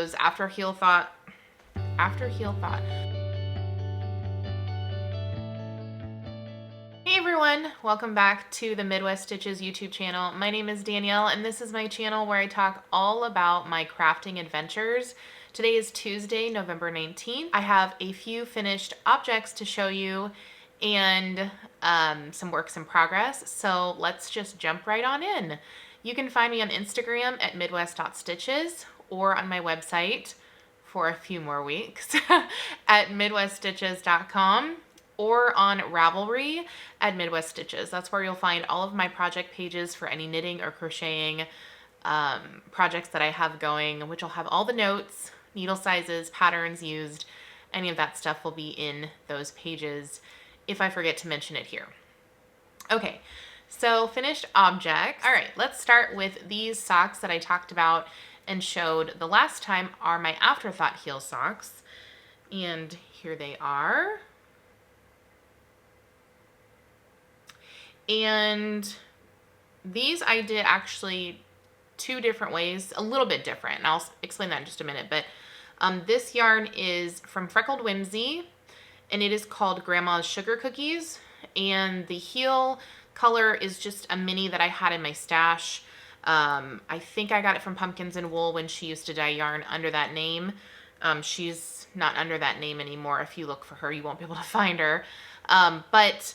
those after heel thought. Hey everyone, welcome back to the Midwest Stitches YouTube channel. My name is Danielle and this is my channel where I talk all about my crafting adventures. Today is Tuesday, November 19th. I have a few finished objects to show you and some works in progress, so let's just jump right on in. You can find me on Instagram at midwest.stitches or on my website for a few more weeks at midweststitches.com or on Ravelry at Midwest Stitches. That's where you'll find all of my project pages for any knitting or crocheting projects that I have going, which will have all the notes, needle sizes, patterns used. Any of that stuff will be in those pages if I forget to mention it here. Okay, so finished objects. All right, let's start with these socks that I talked about and showed the last time are my Afterthought heel socks. And here they are. And these I did actually two different ways, a little bit different, and I'll explain that in just a minute. But this yarn is from Freckled Whimsy, and it is called Grandma's Sugar Cookies. And the heel color is just a mini that I had in my stash. I think I got it from Pumpkins and Wool when she used to dye yarn under that name. She's not under that name anymore. If you look for her, you won't be able to find her. But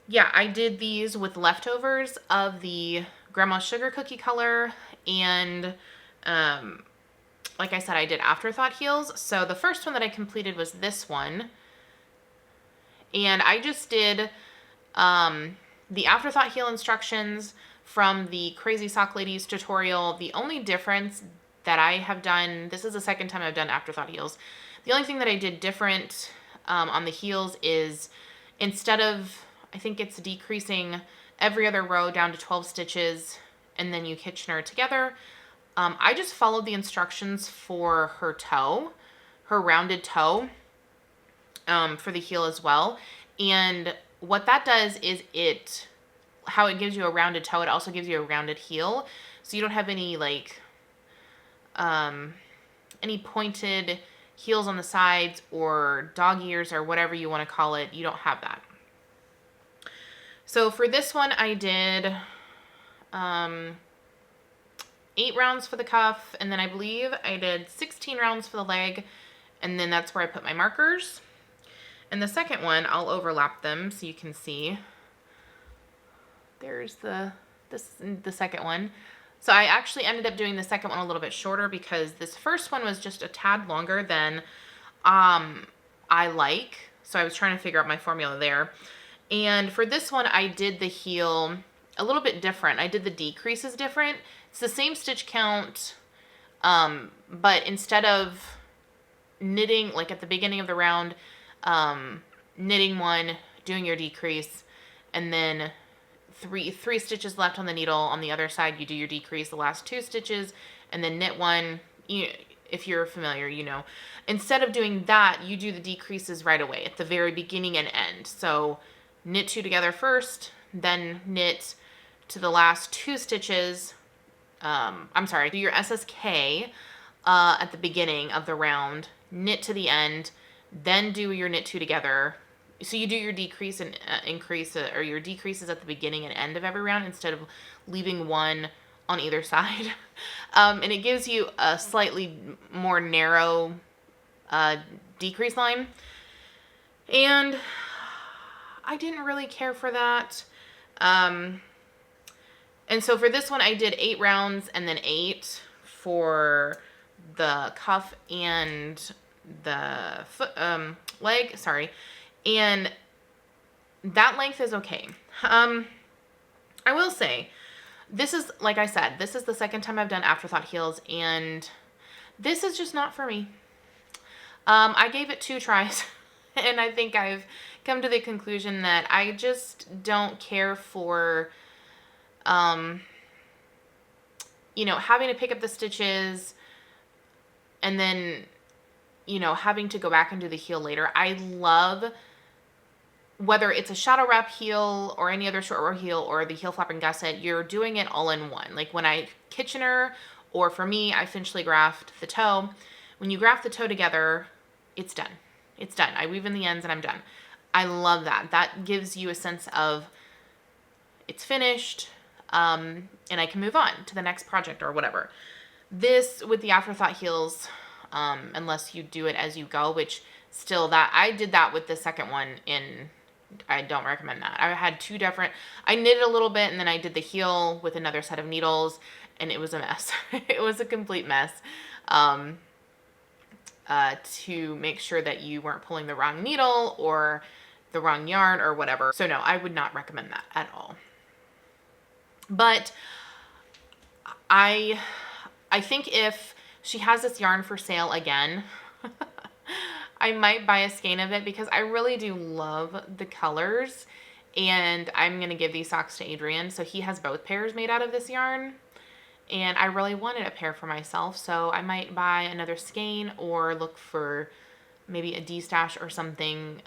yeah, I did these with leftovers of the Grandma's Sugar Cookie color, and like I said, I did Afterthought heels. So the first one that I completed was this one, and I just did the Afterthought heel instructions from the Crazy Sock Ladies tutorial. The only difference that I have done, this is the second time I've done Afterthought heels, the only thing that I did different on the heels is instead of, I think it's decreasing every other row down to 12 stitches and then you Kitchener together, I just followed the instructions for her toe, her rounded toe, for the heel as well. And what that does is how it gives you a rounded toe, it also gives you a rounded heel. So you don't have any like, any pointed heels on the sides or dog ears or whatever you want to call it. You don't have that. So for this one, I did 8 rounds for the cuff, and then I believe I did 16 rounds for the leg, and then that's where I put my markers. And the second one, I'll overlap them so you can see. There's the second one. So I actually ended up doing the second one a little bit shorter because this first one was just a tad longer than I like. So I was trying to figure out my formula there. And for this one, I did the heel a little bit different. I did the decreases different. It's the same stitch count, but instead of knitting, like at the beginning of the round, knitting one, doing your decrease, and then three stitches left on the needle. On the other side, you do your decrease the last 2 stitches, and then knit one. If you're familiar, you know. Instead of doing that, you do the decreases right away at the very beginning and end. So knit 2 together first, then knit to the last 2 stitches. Do your SSK at the beginning of the round, knit to the end, then do your knit 2 together. So you do your decrease and increase, or your decreases at the beginning and end of every round instead of leaving one on either side. And it gives you a slightly more narrow decrease line. And I didn't really care for that. And so for this one, I did 8 rounds and then 8 for the cuff and the foot, leg, sorry. And that length is okay. I will say, this is, like I said, this is the second time I've done Afterthought heels, and this is just not for me. I gave it 2 tries, and I think I've come to the conclusion that I just don't care for, you know, having to pick up the stitches and then, you know, having to go back and do the heel later. I love, whether it's a shadow wrap heel or any other short row heel or the heel flap and gusset, you're doing it all in one. Like when I Kitchener or for me, I finished graft the toe. When you graft the toe together, it's done. It's done. I weave in the ends and I'm done. I love that. That gives you a sense of it's finished, and I can move on to the next project or whatever. This, with the afterthought heels, unless you do it as you go, which still, that I did that with the second one, and I don't recommend that. I had two different, I knitted a little bit and then I did the heel with another set of needles, and it was a mess. It was a complete mess. To make sure that you weren't pulling the wrong needle or the wrong yarn or whatever. So no, I would not recommend that at all. But I think if she has this yarn for sale again, I might buy a skein of it because I really do love the colors, and I'm going to give these socks to Adrian. So he has both pairs made out of this yarn, and I really wanted a pair for myself. So I might buy another skein or look for maybe a D-stash or something,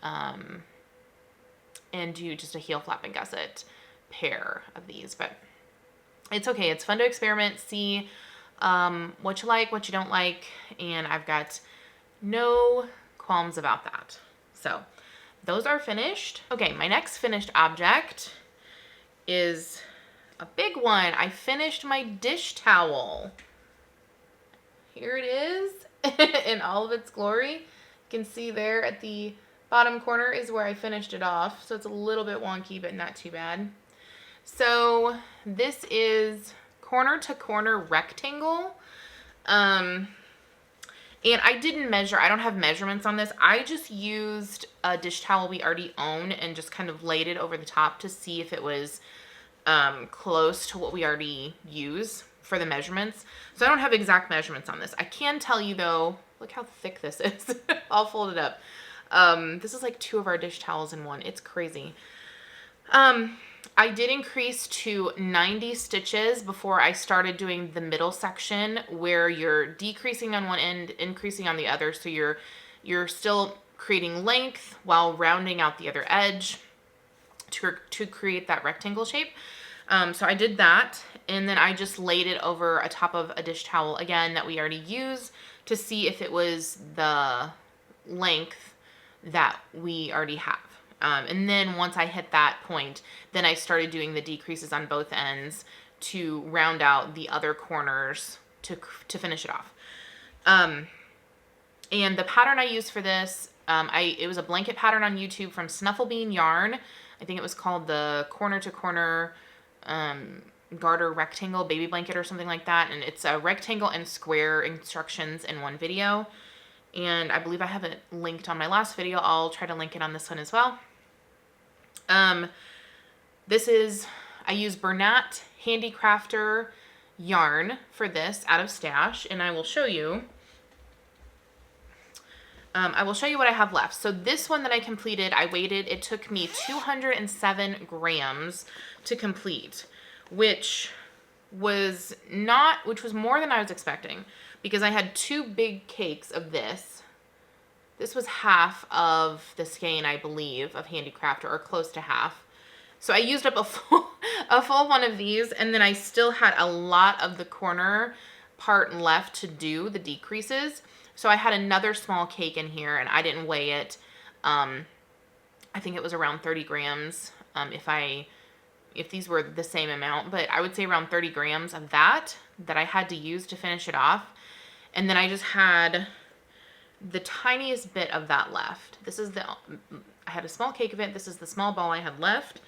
and do just a heel flap and gusset pair of these. But it's okay. It's fun to experiment, see what you like, what you don't like, and I've got no qualms about that. So those are finished. Okay, my next finished object is a big one. I finished my dish towel. Here it is in all of its glory. You can see there at the bottom corner is where I finished it off. So it's a little bit wonky, but not too bad. So this is corner to corner rectangle. And I didn't measure. I don't have measurements on this. I just used a dish towel we already own and just kind of laid it over the top to see if it was close to what we already use for the measurements. So I don't have exact measurements on this. I can tell you though, look how thick this is. I'll fold it up. This is like 2 of our dish towels in one. It's crazy. I did increase to 90 stitches before I started doing the middle section where you're decreasing on one end, increasing on the other. So you're still creating length while rounding out the other edge to create that rectangle shape. So I did that, and then I just laid it over a top of a dish towel again that we already use to see if it was the length that we already have. And then once I hit that point, then I started doing the decreases on both ends to round out the other corners to finish it off. And the pattern I used for this, it was a blanket pattern on YouTube from Snufflebean Yarn. I think it was called the corner to corner garter rectangle baby blanket or something like that. And it's a rectangle and square instructions in one video. And I believe I have it linked on my last video. I'll try to link it on this one as well. I use Bernat Handicrafter yarn for this out of stash, and I will show you. What I have left. So this one that I completed, I waited. It took me 207 grams to complete, which was more than I was expecting because I had 2 big cakes of this. This was half of the skein, I believe, of Handicrafter, or close to half. So I used up a full one of these, and then I still had a lot of the corner part left to do the decreases. So I had another small cake in here, and I didn't weigh it. I think it was around 30 grams if these were the same amount, but I would say around 30 grams of that I had to use to finish it off. And then I just had the tiniest bit of that left. I had a small cake of it. This is the small ball I had left.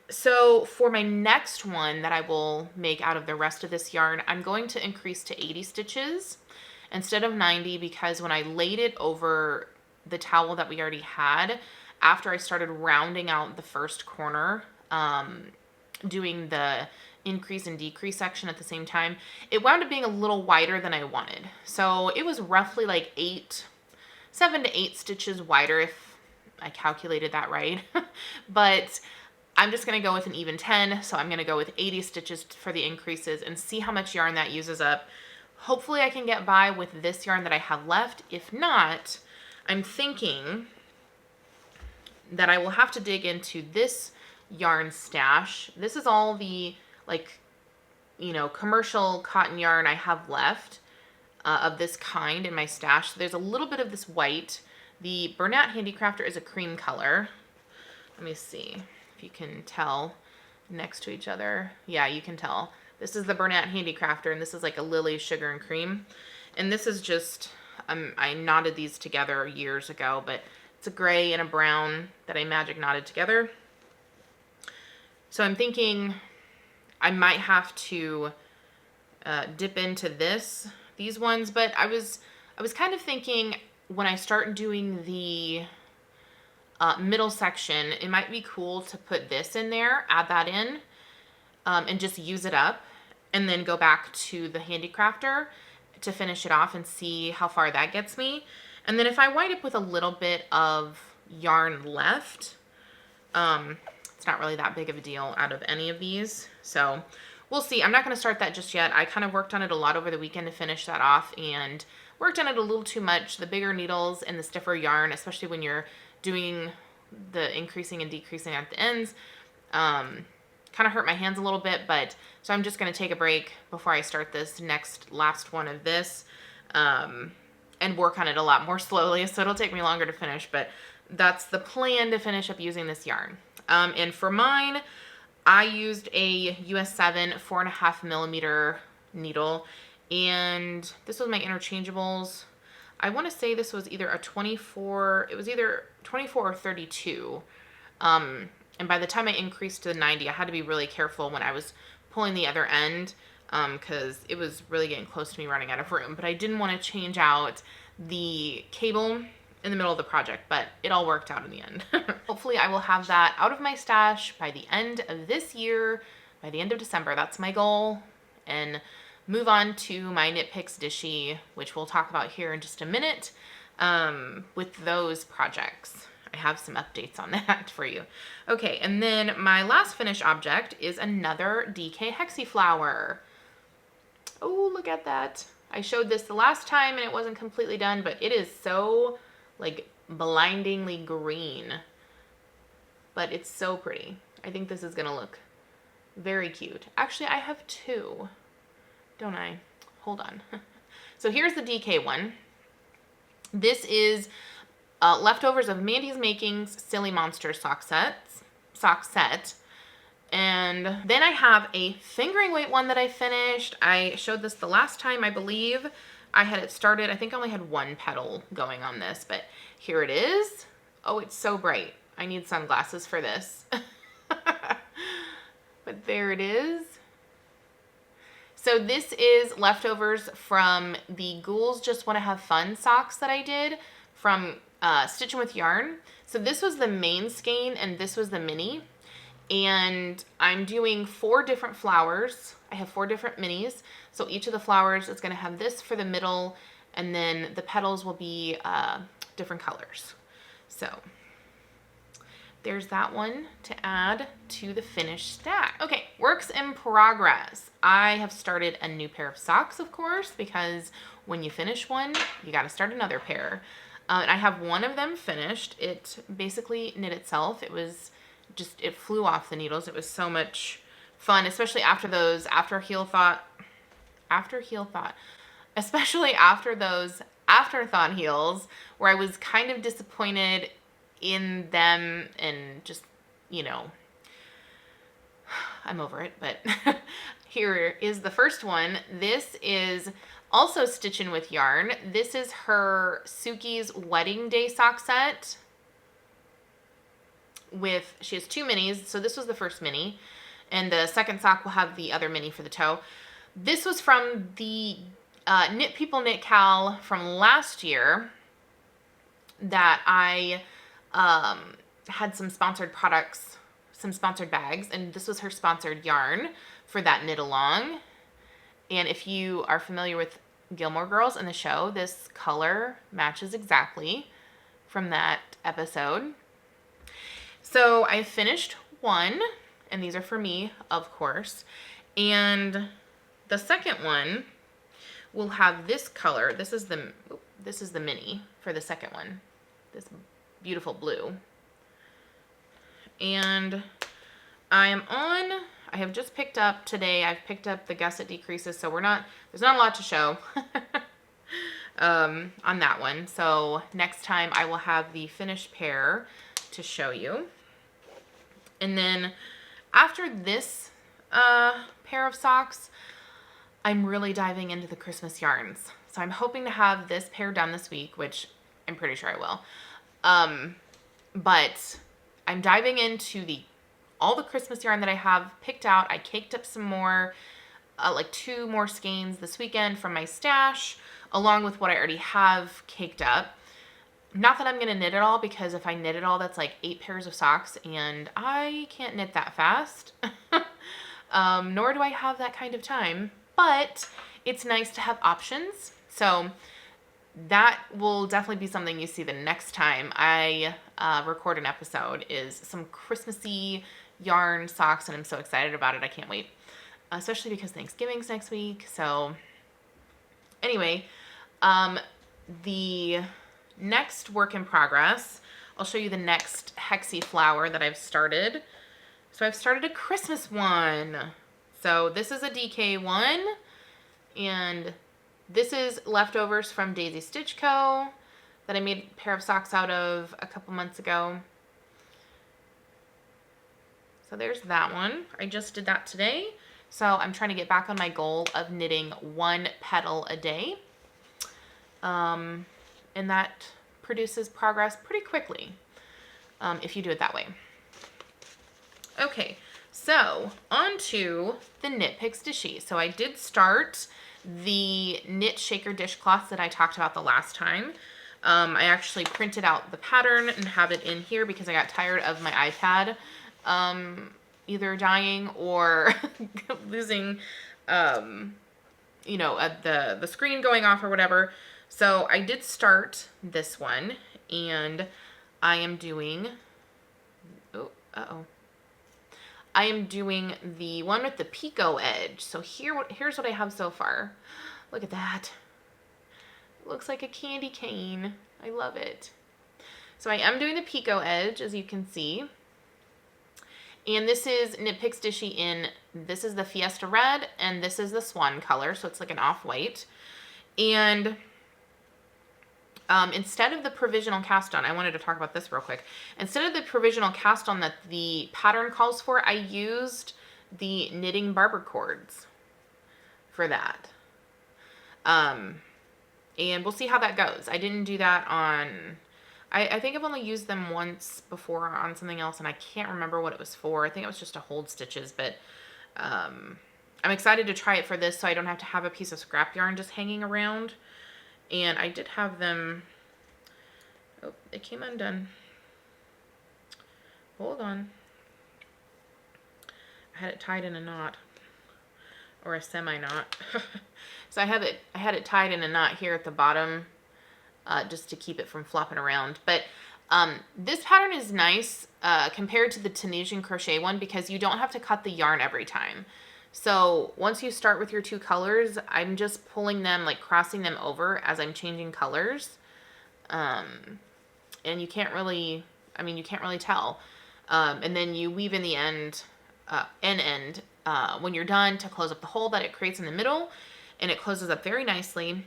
So for my next one that I will make out of the rest of this yarn, I'm going to increase to 80 stitches instead of 90, because when I laid it over the towel that we already had, after I started rounding out the first corner, doing the increase and decrease section at the same time, it wound up being a little wider than I wanted. So it was roughly like 7 to 8 stitches wider if I calculated that right. But I'm just going to go with an even 10. So I'm going to go with 80 stitches for the increases and see how much yarn that uses up. Hopefully I can get by with this yarn that I have left. If not, I'm thinking that I will have to dig into this yarn stash. This is all the you know, commercial cotton yarn I have left of this kind in my stash. So there's a little bit of this white. The Bernat Handicrafter is a cream color. Let me see if you can tell next to each other. Yeah, you can tell. This is the Bernat Handicrafter, and this is like a Lily Sugar and Cream. And this is just, I knotted these together years ago, but it's a gray and a brown that I magic knotted together. So I'm thinking I might have to dip into these ones, but I was kind of thinking when I start doing the middle section, it might be cool to put this in there, add that in, and just use it up, and then go back to the Handicrafter to finish it off and see how far that gets me. And then if I wind up with a little bit of yarn left, it's not really that big of a deal out of any of these. So we'll see. I'm not going to start that just yet. I kind of worked on it a lot over the weekend to finish that off, and worked on it a little too much. The bigger needles and the stiffer yarn, especially when you're doing the increasing and decreasing at the ends, kind of hurt my hands a little bit. But so I'm just going to take a break before I start this last one of this, and work on it a lot more slowly. So it'll take me longer to finish, but that's the plan, to finish up using this yarn. And for mine, I used a US 7 4.5 millimeter needle, and this was my interchangeables. I want to say this was either a 24, it was either 24 or 32. And by the time I increased to 90, I had to be really careful when I was pulling the other end, because it was really getting close to me running out of room. But I didn't want to change out the cable in the middle of the project, but it all worked out in the end. Hopefully I will have that out of my stash by the end of this year, by the end of December. That's my goal, and move on to my Nitpicks dishy, which we'll talk about here in just a minute, with those projects. I have some updates on that for you. Okay, and then my last finished object is another DK Hexi flower. Oh, look at that. I showed this the last time and it wasn't completely done, but it is so like blindingly green, but it's so pretty. I think this is gonna look very cute. Actually, I have two, don't I? Hold on. So here's the DK one. This is leftovers of Mandy's Makings Silly Monster sock set. And then I have a fingering weight one that I finished. I showed this the last time, I believe. I had it started, I think I only had one petal going on this, but here it is. Oh, it's so bright. I need sunglasses for this. But there it is. So this is leftovers from the Ghouls Just Want to Have Fun socks that I did from Stitchin' with Yarn. So this was the main skein and this was the mini. And I'm doing 4 different flowers. I have 4 different minis. So each of the flowers is going to have this for the middle, and then the petals will be different colors. So there's that one to add to the finished stack. Okay, works in progress. I have started a new pair of socks, of course, because when you finish one, you got to start another pair. And I have one of them finished. It basically knit itself. It was just, it flew off the needles. It was so much fun, especially after those afterthought, especially after those afterthought heels, where I was kind of disappointed in them and just, you know, I'm over it. But here is the first one. This is also Stitchin' with Yarn. This is her Suki's Wedding Day sock set. She has 2 minis, so this was the first mini, and the second sock will have the other mini for the toe. This was from the Knit People Knit Cal from last year that I had some sponsored products, some sponsored bags, and this was her sponsored yarn for that knit along. And if you are familiar with Gilmore Girls and the show, this color matches exactly from that episode. So I finished one, and these are for me, of course. And the second one will have this color. This is the mini for the second one. This beautiful blue. And I am on I have just picked up today, I've picked up the gusset decreases, so there's not a lot to show on that one. So next time I will have the finished pair to show you. And then after this pair of socks, I'm really diving into the Christmas yarns. So I'm hoping to have this pair done this week, which I'm pretty sure I will. But I'm diving into all the Christmas yarn that I have picked out. I caked up some more, like 2 more skeins this weekend from my stash, along with what I already have caked up. Not that I'm going to knit it all, because if I knit it all, that's like 8 pairs of socks, and I can't knit that fast. Nor do I have that kind of time, but it's nice to have options. So that will definitely be something you see the next time I record an episode, is some Christmassy yarn socks, and I'm so excited about it. I can't wait, especially because Thanksgiving's next week. So anyway, the next work in progress, I'll show you the next Hexi flower that I've started. So I've started a Christmas one. So this is a DK one, and this is leftovers from Daisy Stitch Co. that I made a pair of socks out of a couple months ago. So there's that one. I just did that today. So I'm trying to get back on my goal of knitting 1 petal a day. And that produces progress pretty quickly if you do it that way. Okay, so on to the Nitpicks dishy. So I did start the knit shaker dishcloth that I talked about the last time. I actually printed out the pattern and have it in here because I got tired of my iPad either dying or losing, you know, the screen going off or whatever. So I did start this one, and I am doing, I am doing the one with the picot edge. So here's what I have so far. Look at that. It looks like a candy cane. I love it. So I am doing the picot edge, as you can see. And this is Nitpicks dishy in, this is the Fiesta Red, and this is the Swan color, so it's like an off-white. And instead of the provisional cast on, I wanted to talk about this real quick. Instead of the provisional cast on that the pattern calls for, I used the knitting barber cords for that. And we'll see how that goes. I didn't do that on, I think I've only used them once before on something else, and I can't remember what it was for. I think it was just to hold stitches, but I'm excited to try it for this so I don't have to have a piece of scrap yarn just hanging around. And I did have them, oh, it came undone. Hold on. I had it tied in a knot, or a semi-knot. So I had it tied in a knot here at the bottom, just to keep it from flopping around. But this pattern is nice compared to the Tunisian crochet one, because you don't have to cut the yarn every time. So once you start with your 2 colors, I'm just pulling them, like crossing them over as I'm changing colors. And you can't really, you can't really tell. And then you weave in the end, when you're done, to close up the hole that it creates in the middle, and it closes up very nicely.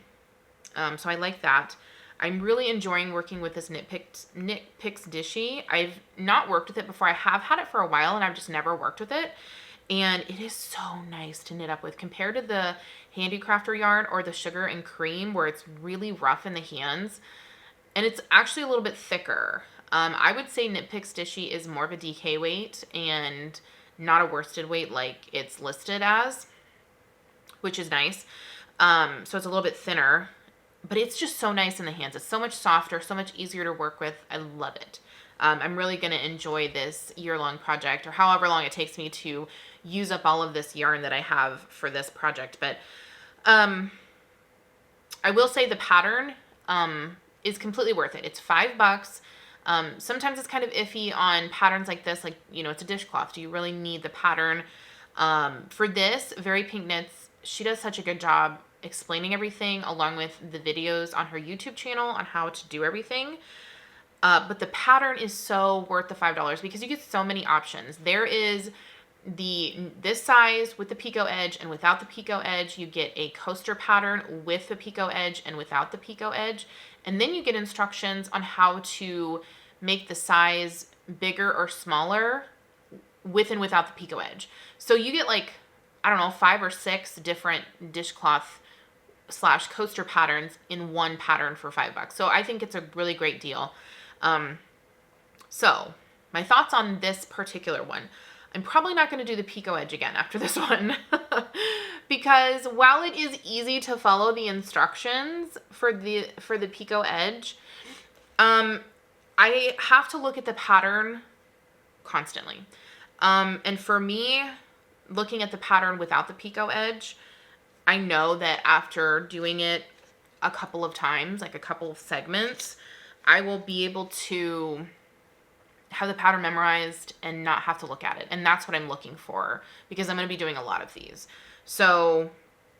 So I like that. I'm really enjoying working with this Nitpicks dishy. I've not worked with it before. I have had it for a while, and I've just never worked with it. And it is so nice to knit up with compared to the Handicrafter yarn or the Sugar and Cream, where it's really rough in the hands. And it's actually a little bit thicker. I would say Nitpicks dishy is more of a DK weight and not a worsted weight like it's listed as, which is nice. So it's a little bit thinner, but it's just so nice in the hands. It's so much softer, so much easier to work with. I love it. I'm really going to enjoy this year-long project, or however long it takes me to use up all of this yarn that I have for this project. But I will say the pattern is completely worth it. It's $5. Sometimes it's kind of iffy on patterns like this, like, you know, it's a dishcloth. Do you really need the pattern? For this, Very Pink Knits, she does such a good job explaining everything, along with the videos on her YouTube channel on how to do everything. But the pattern is so worth the $5 because you get so many options. There is this size with the picot edge and without the picot edge. You get a coaster pattern with the picot edge and without the picot edge. And then you get instructions on how to make the size bigger or smaller with and without the picot edge. So you get like, I don't know, 5 or 6 different dishcloth / coaster patterns in one pattern for $5. So I think it's a really great deal. So my thoughts on this particular one. I'm probably not going to do the picot edge again after this one because while it is easy to follow the instructions for the picot edge, I have to look at the pattern constantly. And for me, looking at the pattern without the picot edge, I know that after doing it a couple of times, like a couple of segments, I will be able to have the pattern memorized and not have to look at it. And that's what I'm looking for because I'm going to be doing a lot of these. So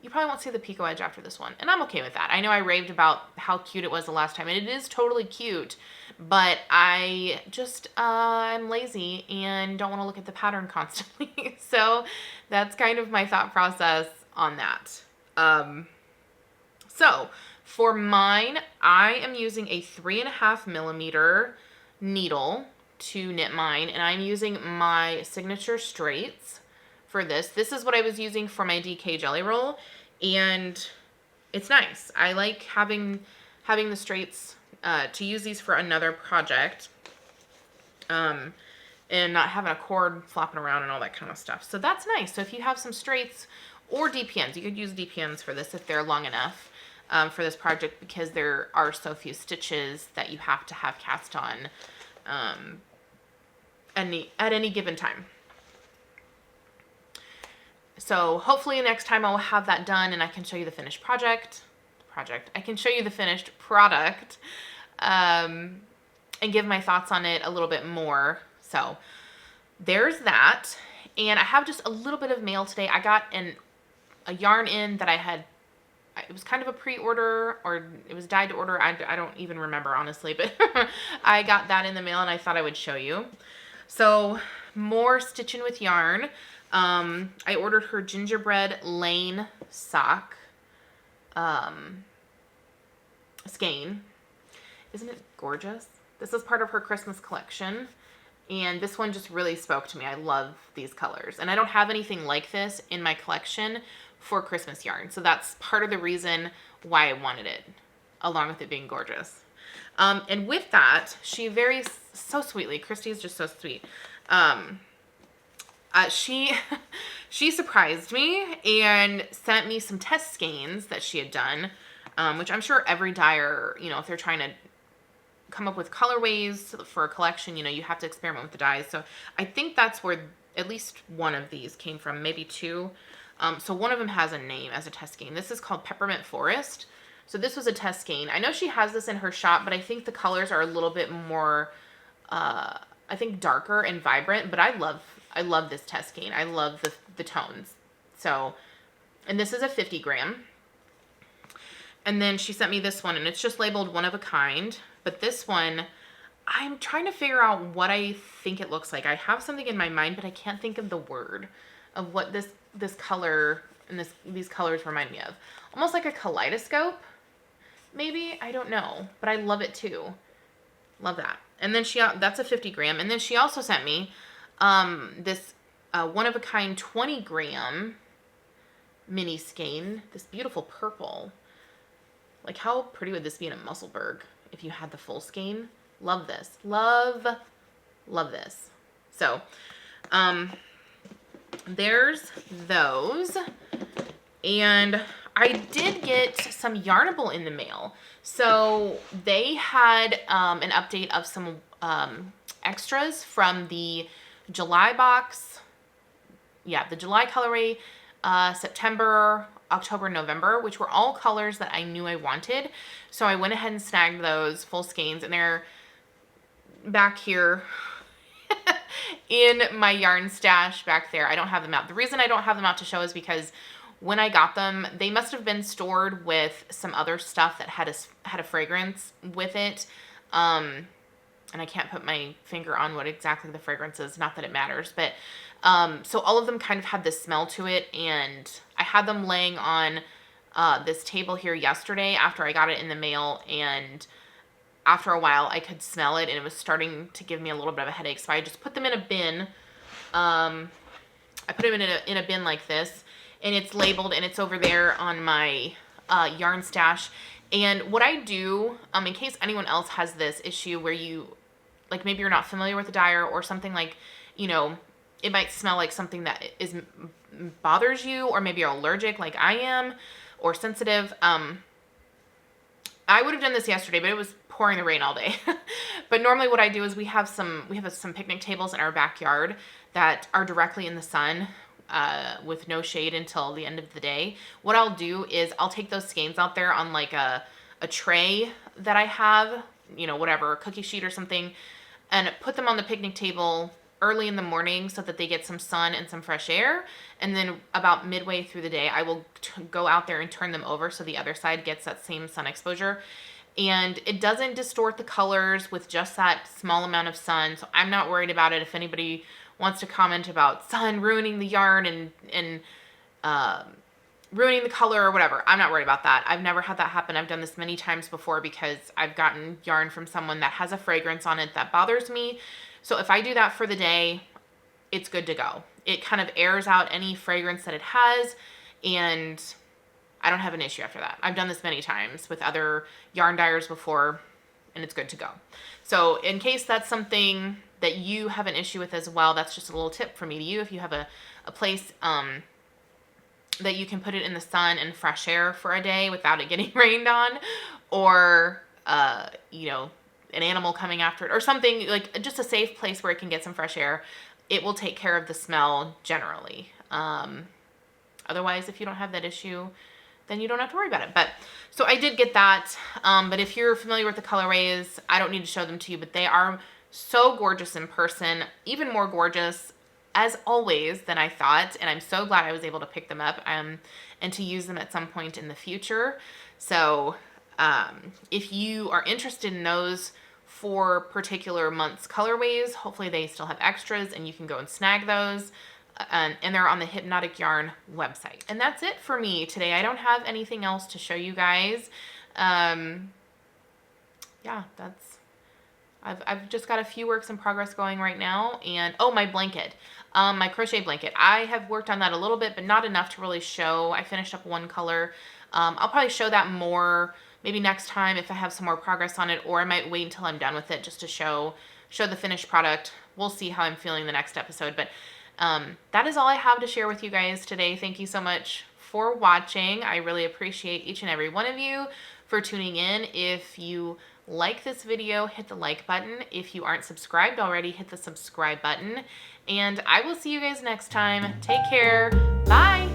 you probably won't see the picot edge after this one. And I'm okay with that. I know I raved about how cute it was the last time, and it is totally cute, but I just, I'm lazy and don't want to look at the pattern constantly. So that's kind of my thought process on that. So for mine, I am using a 3.5 millimeter needle to knit mine, and I'm using my signature straights for this. This is what I was using for my DK jelly roll, and it's nice. I like having the straights to use these for another project, and not having a cord flopping around and all that kind of stuff. So that's nice. So if you have some straights or DPNs, you could use DPNs for this if they're long enough for this project, because there are so few stitches that you have to have cast on at any given time. So hopefully next time I'll have that done and I can show you the finished I can show you the finished product and give my thoughts on it a little bit more. So there's that. And I have just a little bit of mail today. I got a yarn in that I had, it was kind of a pre-order, or it was dyed to order. I don't even remember, honestly, but I got that in the mail and I thought I would show you. So more Stitchin' with Yarn. I ordered her gingerbread lane sock skein. Isn't it gorgeous? This is part of her Christmas collection, and this one just really spoke to me. I love these colors, and I don't have anything like this in my collection for Christmas yarn, so that's part of the reason why I wanted it, along with it being gorgeous. And with that, she so sweetly, Christy is just so sweet. She surprised me and sent me some test skeins that she had done, which I'm sure every dyer, if they're trying to come up with colorways for a collection, you have to experiment with the dyes. So I think that's where at least one of these came from, maybe two. So one of them has a name as a test skein. This is called Peppermint Forest. So this was a test skein. I know she has this in her shop, but I think the colors are a little bit more, I think darker and vibrant, but I love this test skein. I love the tones. So, and this is a 50 gram. And then she sent me this one, and it's just labeled one of a kind. But this one, I'm trying to figure out what I think it looks like. I have something in my mind, but I can't think of the word of what this color and these colors remind me of. Almost like a kaleidoscope, maybe? I don't know, but I love it too. Love that. And then that's a 50 gram. And then she also sent me this one of a kind 20 gram mini skein, this beautiful purple. Like, how pretty would this be in a Musselburgh if you had the full skein? Love this. Love this. So, there's those. And I did get some Yarnable in the mail. So they had an update of some extras from the July box. Yeah, the July colorway, September, October, November, which were all colors that I knew I wanted. So I went ahead and snagged those full skeins, and they're back here in my yarn stash back there. I don't have them out. The reason I don't have them out to show is because when I got them, they must have been stored with some other stuff that had a fragrance with it. And I can't put my finger on what exactly the fragrance is. Not that it matters, but So all of them kind of had this smell to it, and I had them laying on this table here yesterday after I got it in the mail, and after a while I could smell it and it was starting to give me a little bit of a headache. So I just put them in a bin. I put them in a bin like this, and it's labeled, and it's over there on my yarn stash. And what I do, in case anyone else has this issue where you, like, maybe you're not familiar with the dyer or something, like, you know, it might smell like something that bothers you, or maybe you're allergic like I am, or sensitive. I would have done this yesterday, but it was pouring the rain all day. But normally what I do is we have some picnic tables in our backyard that are directly in the sun, with no shade until the end of the day. What I'll do is I'll take those skeins out there on like a tray that I have, you know, whatever, a cookie sheet or something, and put them on the picnic table early in the morning so that they get some sun and some fresh air. And then about midway through the day, I will go out there and turn them over so the other side gets that same sun exposure. And it doesn't distort the colors with just that small amount of sun. So I'm not worried about it. If anybody wants to comment about sun ruining the yarn and ruining the color or whatever, I'm not worried about that. I've never had that happen. I've done this many times before because I've gotten yarn from someone that has a fragrance on it that bothers me. So if I do that for the day, it's good to go. It kind of airs out any fragrance that it has, and I don't have an issue after that. I've done this many times with other yarn dyers before, and it's good to go. So in case that's something that you have an issue with as well, that's just a little tip from me to you. If you have a place that you can put it in the sun and fresh air for a day without it getting rained on, or you know, an animal coming after it or something, like just a safe place where it can get some fresh air, it will take care of the smell generally. Otherwise, if you don't have that issue, then you don't have to worry about it. But so I did get that. But if you're familiar with the colorways, I don't need to show them to you, but they are so gorgeous in person, even more gorgeous as always than I thought. And I'm so glad I was able to pick them up and to use them at some point in the future. So if you are interested in those for particular months colorways, hopefully they still have extras and you can go and snag those. And they're on the Hypnotic Yarn website. And that's it for me today. I don't have anything else to show you guys. Yeah, I've just got a few works in progress going right now. And oh, my blanket, my crochet blanket. I have worked on that a little bit, but not enough to really show. I finished up one color. I'll probably show that more maybe next time if I have some more progress on it, or I might wait until I'm done with it just to show the finished product. We'll see how I'm feeling the next episode. But that is all I have to share with you guys today. Thank you so much for watching. I really appreciate each and every one of you for tuning in. If you like this video, hit the like button. If you aren't subscribed already, hit the subscribe button. And I will see you guys next time. Take care. Bye.